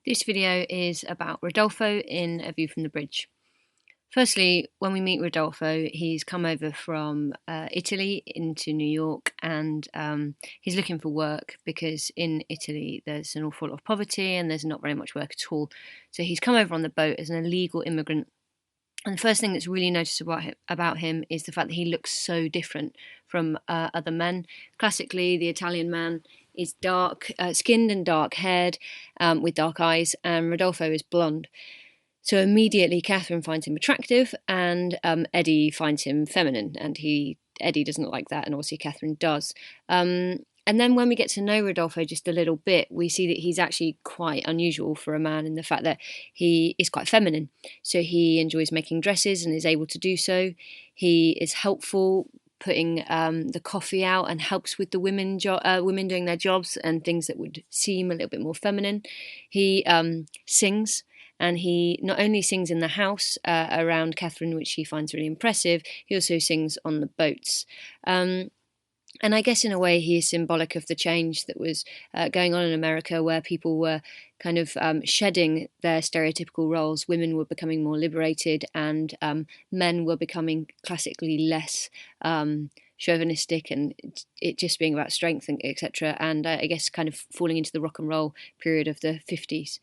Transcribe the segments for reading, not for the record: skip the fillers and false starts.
This video is about Rodolpho in A View from the Bridge. Firstly, when we meet Rodolpho, he's come over from Italy into New York, and he's looking for work because in Italy there's an awful lot of poverty and there's not very much work at all. So he's come over on the boat as an illegal immigrant. And the first thing that's really noticeable about him is the fact that he looks so different from other men. Classically, the Italian man is dark skinned and dark haired with dark eyes, and Rodolpho is blonde. So immediately Catherine finds him attractive, and Eddie finds him feminine, and Eddie doesn't like that, and obviously Catherine does. And then when we get to know Rodolpho just a little bit, we see that he's actually quite unusual for a man in the fact that he is quite feminine. So he enjoys making dresses and is able to do so. He is helpful, putting the coffee out, and helps with the women doing their jobs and things that would seem a little bit more feminine. He sings. And he not only sings in the house around Catherine, which he finds really impressive, he also sings on the boats. And I guess in a way he is symbolic of the change that was going on in America, where people were kind of shedding their stereotypical roles. Women were becoming more liberated, and men were becoming classically less chauvinistic, and it just being about strength, and etc. And I guess kind of falling into the rock and roll period of the 50s.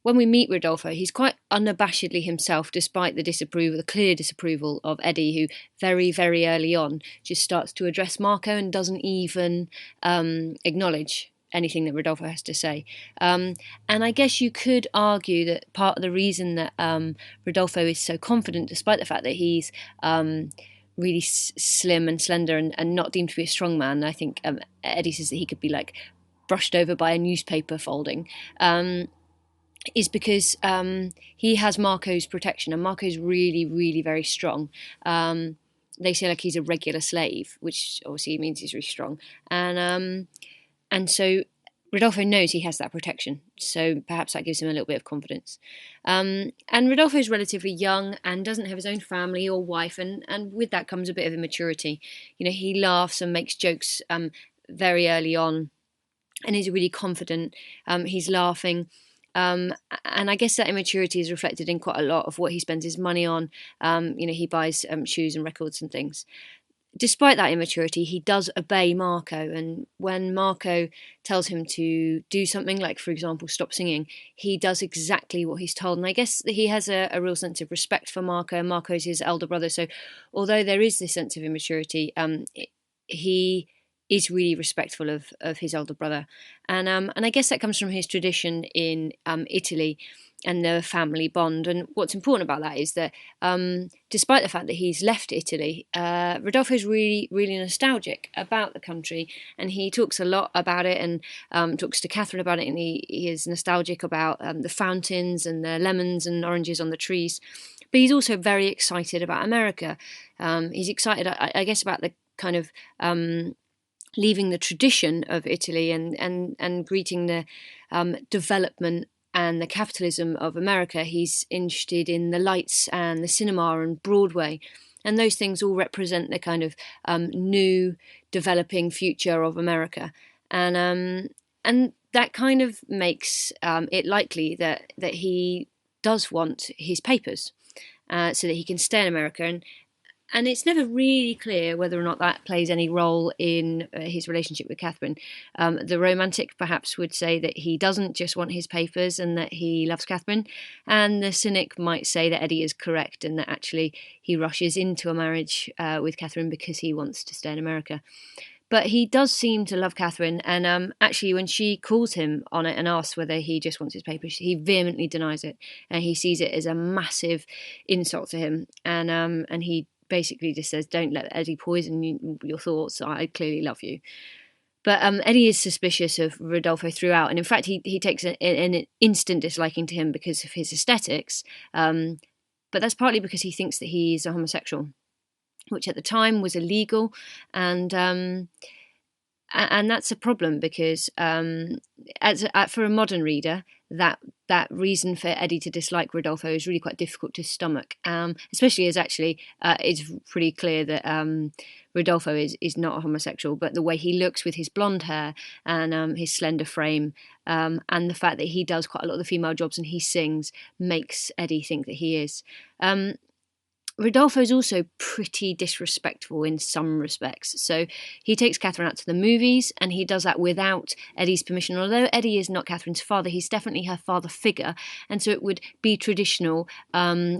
When we meet Rodolpho, he's quite unabashedly himself, despite the clear disapproval of Eddie, who very, very early on just starts to address Marco and doesn't even acknowledge anything that Rodolpho has to say. And I guess you could argue that part of the reason that Rodolpho is so confident, despite the fact that he's really slim and slender and not deemed to be a strong man. I think Eddie says that he could be like brushed over by a newspaper folding, is because he has Marco's protection, and Marco's really, really very strong. They say like he's a regular slave, which obviously means he's really strong, and so Rodolpho knows he has that protection, so perhaps that gives him a little bit of confidence. And Rodolpho is relatively young and doesn't have his own family or wife, and with that comes a bit of immaturity. You know, he laughs and makes jokes very early on, and is really confident. He's laughing. And I guess that immaturity is reflected in quite a lot of what he spends his money on. He buys shoes and records and things. Despite that immaturity, he does obey Marco, and when Marco tells him to do something, like, for example, stop singing, he does exactly what he's told. And I guess that he has a real sense of respect for Marco, and Marco's his elder brother. So although there is this sense of immaturity, he is really respectful of his older brother. And I guess that comes from his tradition in Italy and the family bond. And what's important about that is that despite the fact that he's left Italy, Rodolpho is really, really nostalgic about the country, and he talks a lot about it, and talks to Catherine about it, and he is nostalgic about the fountains and the lemons and oranges on the trees. But he's also very excited about America. He's excited, I guess, about the kind of leaving the tradition of Italy and greeting the development and the capitalism of America. He's interested in the lights and the cinema and Broadway, and those things all represent the kind of new developing future of America, and that kind of makes it likely that he does want his papers so that he can stay in America. And it's never really clear whether or not that plays any role in his relationship with Catherine. The romantic perhaps would say that he doesn't just want his papers and that he loves Catherine. And the cynic might say that Eddie is correct and that actually he rushes into a marriage with Catherine because he wants to stay in America. But he does seem to love Catherine, and actually when she calls him on it and asks whether he just wants his papers, he vehemently denies it, and he sees it as a massive insult to him, and he basically just says, "Don't let Eddie poison your thoughts. I clearly love you." But Eddie is suspicious of Rodolpho throughout, and in fact he takes an instant disliking to him because of his aesthetics, but that's partly because he thinks that he's a homosexual, which at the time was illegal, and that's a problem because for a modern reader, that that reason for Eddie to dislike Rodolfo is really quite difficult to stomach, especially as actually it's pretty clear that Rodolfo is not a homosexual, but the way he looks with his blonde hair and his slender frame, and the fact that he does quite a lot of the female jobs and he sings, makes Eddie think that he is. Rodolfo is also pretty disrespectful in some respects. So he takes Catherine out to the movies, and he does that without Eddie's permission. Although Eddie is not Catherine's father, he's definitely her father figure, and so it would be traditional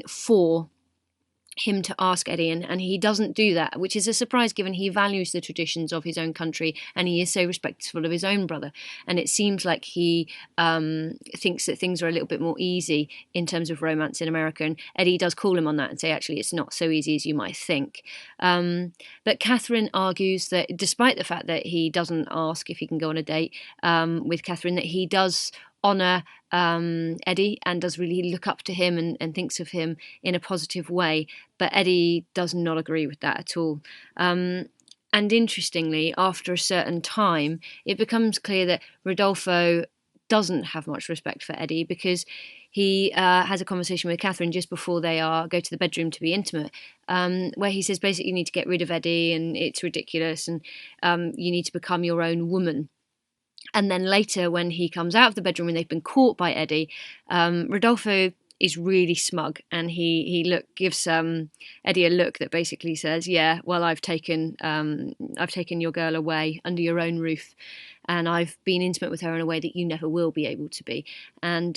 for him to ask Eddie, and he doesn't do that, which is a surprise given he values the traditions of his own country and he is so respectful of his own brother. And it seems like he thinks that things are a little bit more easy in terms of romance in America, and Eddie does call him on that and say actually it's not so easy as you might think. But Catherine argues that despite the fact that he doesn't ask if he can go on a date with Catherine, that he does honour Eddie and does really look up to him and thinks of him in a positive way, but Eddie does not agree with that at all. And interestingly, after a certain time, it becomes clear that Rodolfo doesn't have much respect for Eddie, because he has a conversation with Catherine just before they go to the bedroom to be intimate, where he says basically you need to get rid of Eddie and it's ridiculous and you need to become your own woman. And then later, when he comes out of the bedroom and they've been caught by Eddie, Rodolfo is really smug, and he gives Eddie a look that basically says, "Yeah, well, I've taken your girl away under your own roof, and I've been intimate with her in a way that you never will be able to be." And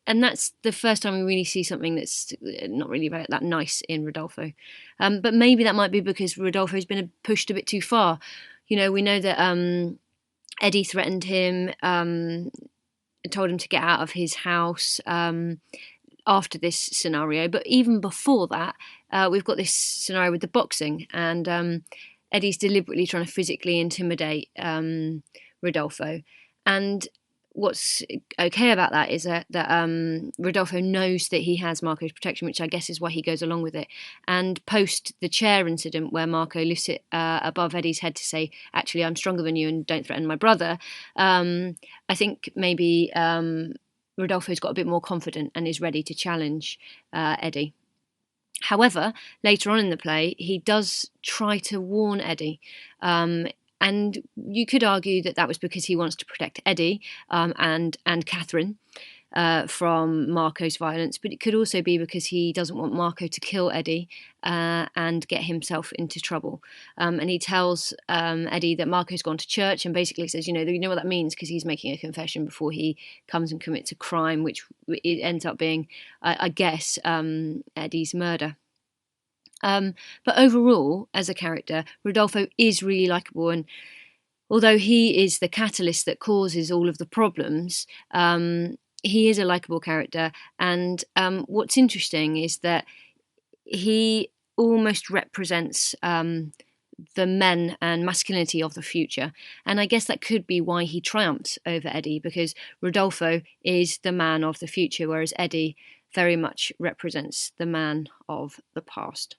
that's the first time we really see something that's not really that nice in Rodolfo. But maybe that might be because Rodolfo's been pushed a bit too far. You know, we know that Eddie threatened him, told him to get out of his house after this scenario. But even before that, we've got this scenario with the boxing, and Eddie's deliberately trying to physically intimidate Rodolfo. And what's okay about that is that Rodolfo knows that he has Marco's protection, which I guess is why he goes along with it. And post the chair incident where Marco lifts it above Eddie's head to say, actually, I'm stronger than you and don't threaten my brother, I think maybe Rodolfo's got a bit more confident and is ready to challenge Eddie. However, later on in the play, he does try to warn Eddie. And you could argue that was because he wants to protect Eddie and Catherine from Marco's violence, but it could also be because he doesn't want Marco to kill Eddie and get himself into trouble. And he tells Eddie that Marco's gone to church and basically says, you know what that means, because he's making a confession before he comes and commits a crime, which it ends up being, I guess, Eddie's murder. But overall, as a character, Rodolfo is really likeable, and although he is the catalyst that causes all of the problems, he is a likeable character. And what's interesting is that he almost represents the men and masculinity of the future. And I guess that could be why he triumphs over Eddie, because Rodolfo is the man of the future, whereas Eddie very much represents the man of the past.